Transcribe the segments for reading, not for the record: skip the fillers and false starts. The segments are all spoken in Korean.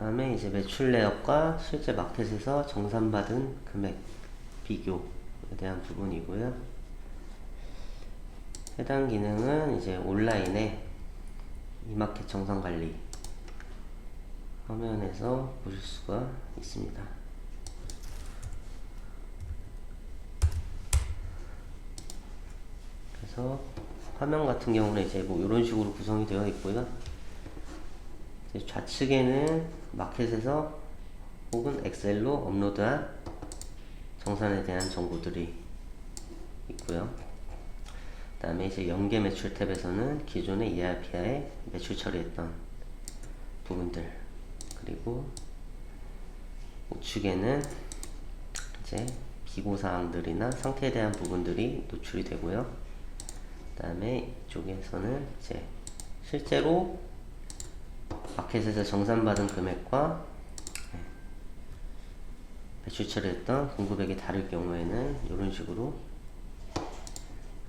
다음에 이제 매출 내역과 실제 마켓에서 정산받은 금액 비교에 대한 부분이고요. 해당 기능은 이제 온라인에 이마켓 정산 관리 화면에서 보실 수가 있습니다. 그래서 화면 같은 경우는 이제 뭐 이런 식으로 구성이 되어 있고요. 이제 좌측에는 마켓에서 혹은 엑셀로 업로드한 정산에 대한 정보들이 있고요. 그 다음에 이제 연계 매출 탭에서는 기존의 ERP하에 매출 처리했던 부분들, 그리고 우측에는 이제 기고사항들이나 상태에 대한 부분들이 노출이 되고요. 그 다음에 이쪽에서는 이제 실제로 마켓에서 정산받은 금액과 매출 처리했던 공급액이 다를 경우에는 이런 식으로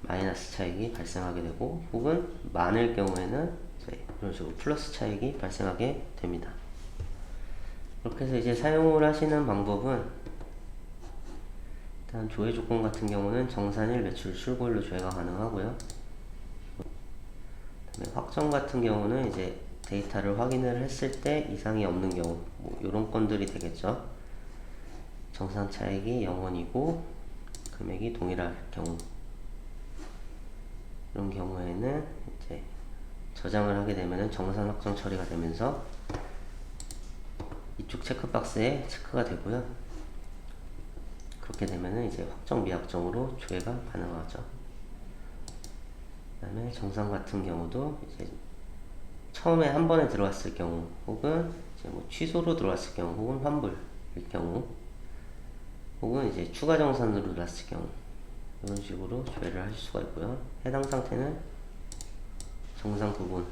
마이너스 차익이 발생하게 되고, 혹은 많을 경우에는 이런 식으로 플러스 차익이 발생하게 됩니다. 그렇게 해서 이제 사용을 하시는 방법은, 일단 조회 조건 같은 경우는 정산일 매출 출고일로 조회가 가능하고요. 그다음에 확정 같은 경우는 이제 데이터를 확인을 했을 때 이상이 없는 경우, 뭐 이런 건들이 되겠죠. 정산 차익이 0원이고 금액이 동일할 경우, 이런 경우에는 이제 저장을 하게 되면은 정산 확정 처리가 되면서 이쪽 체크박스에 체크가 되고요. 그렇게 되면은 이제 확정 미확정으로 조회가 가능하죠. 그 다음에 정산 같은 경우도 이제 처음에 한 번에 들어왔을 경우, 혹은 이제 뭐 취소로 들어왔을 경우, 혹은 환불일 경우, 혹은 이제 추가 정산으로 들어왔을 경우, 이런 식으로 조회를 하실 수가 있고요. 해당 상태는 정산 구분에서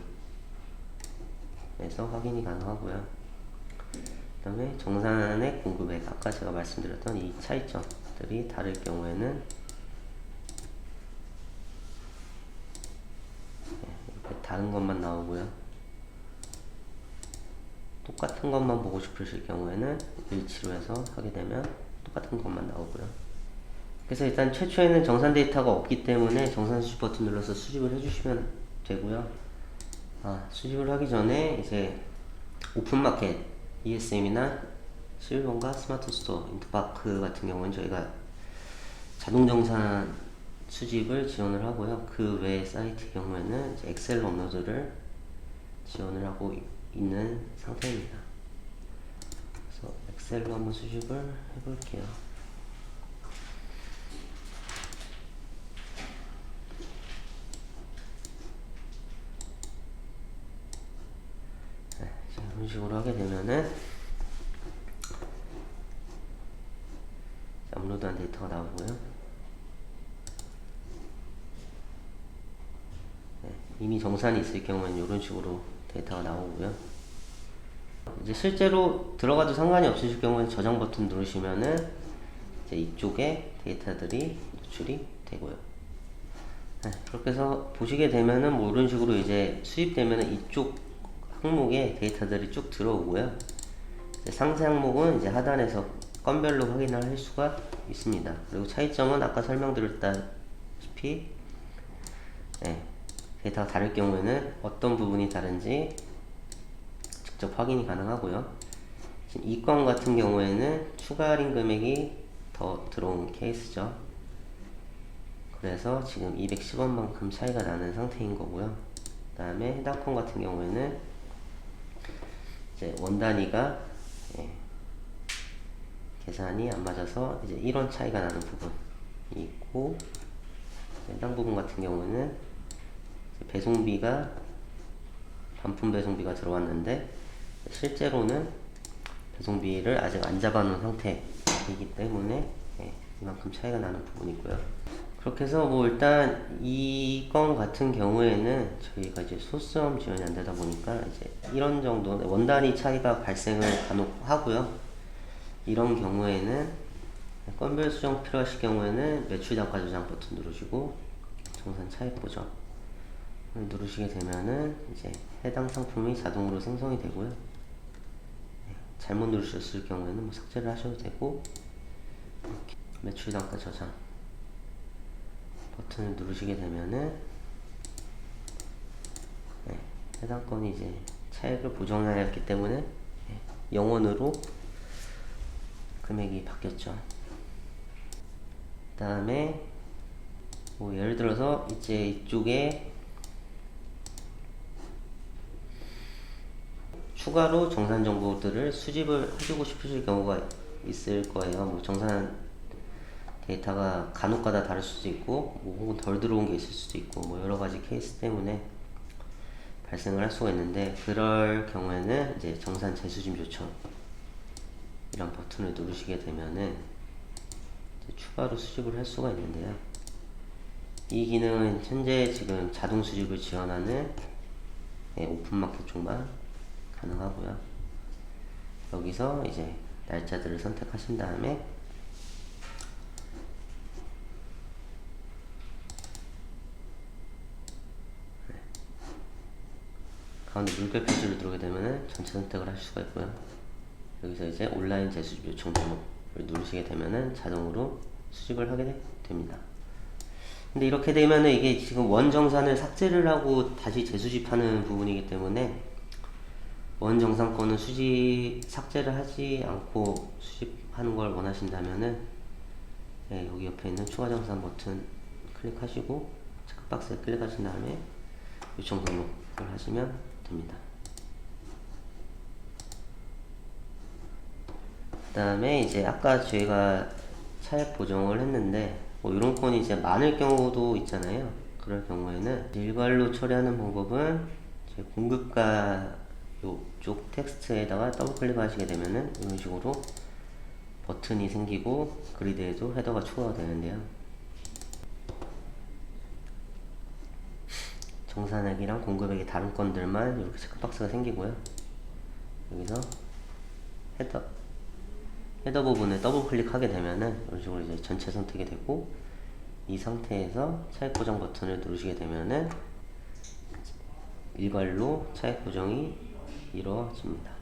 확인이 가능하고요. 그 다음에 정산의 공급액, 아까 제가 말씀드렸던 이 차이점들이 다를 경우에는 이렇게 다른 것만 나오고요. 똑같은 것만 보고 싶으실 경우에는 일치로 해서 하게 되면 똑같은 것만 나오고요. 그래서 일단 최초에는 정산 데이터가 없기 때문에 정산 수집 버튼 눌러서 수집을 해주시면 되고요. 수집을 하기 전에 이제 오픈마켓, ESM이나 실버과 스마트 스토어, 인터파크 같은 경우는 저희가 자동 정산 수집을 지원을 하고요. 그 외 사이트 경우에는 이제 엑셀 업로드를 지원을 하고 있는 상태입니다. 그래서 엑셀로 한번 수집을 해볼게요. 이런 식으로 하게 되면은 업로드한 데이터가 나오고요. 이미 정산이 있을 경우에는 이런 식으로 데이터가 나오고요. 이제 실제로 들어가도 상관이 없으실 경우에는 저장 버튼 누르시면은 이제 이쪽에 데이터들이 노출이 되고요. 그렇게 해서 보시게 되면은 뭐 이런 식으로 이제 수입되면은 이쪽 항목에 데이터들이 쭉 들어오고요. 상세 항목은 이제 하단에서 건별로 확인을 할 수가 있습니다. 그리고 차이점은 아까 설명드렸다시피 데이터가 다를 경우에는 어떤 부분이 다른지 직접 확인이 가능하고요. 지금 이 건 같은 경우에는 추가 할인 금액이 더 들어온 케이스죠. 그래서 지금 210원만큼 차이가 나는 상태인 거고요. 그 다음에 해당 건 같은 경우에는 이제 원 단위가 계산이 안 맞아서 이제 1원 차이가 나는 부분이 있고, 해당 부분 같은 경우는 배송비가 반품 배송비가 들어왔는데 실제로는 배송비를 아직 안 잡아놓은 상태이기 때문에 이만큼 차이가 나는 부분이고요. 그렇게 해서 뭐 일단 이 건 같은 경우에는 저희가 이제 소스점 지원이 안 되다 보니까 이제 이런 정도 원 단위 차이가 발생을 간혹 하고요. 이런 경우에는 건별 수정 필요하실 경우에는 매출 단가 저장 버튼 누르시고 정산 차익 보정 누르시게 되면은 이제 해당 상품이 자동으로 생성이 되고요. 잘못 누르셨을 경우에는 뭐 삭제를 하셔도 되고, 이렇게 매출 단가 저장 버튼을 누르시게 되면은 네, 해당 건이 이제 차액을 보정해야 했기 때문에 네, 0원으로 금액이 바뀌었죠. 그 다음에 뭐 예를 들어서 이제 이쪽에 추가로 정산 정보들을 수집을 해주고 싶으실 경우가 있을 거예요. 뭐 정산 데이터가 간혹가다 다를 수도 있고, 뭐 혹은 덜 들어온 게 있을 수도 있고, 뭐 여러 가지 케이스 때문에 발생을 할 수가 있는데, 그럴 경우에는 이제 정산 재수집 요청 이런 버튼을 누르시게 되면은 이제 추가로 수집을 할 수가 있는데요. 이 기능은 현재 지금 자동 수집을 지원하는 오픈마켓 쪽만 가능하고요. 여기서 이제 날짜들을 선택하신 다음에 가운데 물결 표시를 누르게 되면 전체 선택을 하실 수가 있고요. 여기서 이제 온라인 재수집 요청 번호를 누르시게 되면 자동으로 수집을 하게 됩니다. 근데 이렇게 되면 이게 지금 원정산을 삭제를 하고 다시 재수집하는 부분이기 때문에 원정산 거는 삭제를 하지 않고 수집하는 걸 원하신다면은 네, 여기 옆에 있는 추가 정산 버튼 클릭하시고 체크박스에 클릭하신 다음에 요청 등록을 하시면 됩니다. 그 다음에 이제 아까 저희가 차액 보정을 했는데 뭐 이런 건이 이제 많을 경우도 있잖아요. 그럴 경우에는 일괄로 처리하는 방법은 이제 공급가 요쪽 텍스트에다가 더블 클릭하시게 되면은 이런 식으로 버튼이 생기고 그리드에도 헤더가 추가가 되는데요. 정산액이랑 공급액이 다른 건들만 이렇게 체크박스가 생기고요. 여기서 헤더 부분을 더블 클릭하게 되면은 이런 식으로 이제 전체 선택이 되고, 이 상태에서 차액 보정 버튼을 누르시게 되면은 일괄로 차액 보정이 이루어집니다.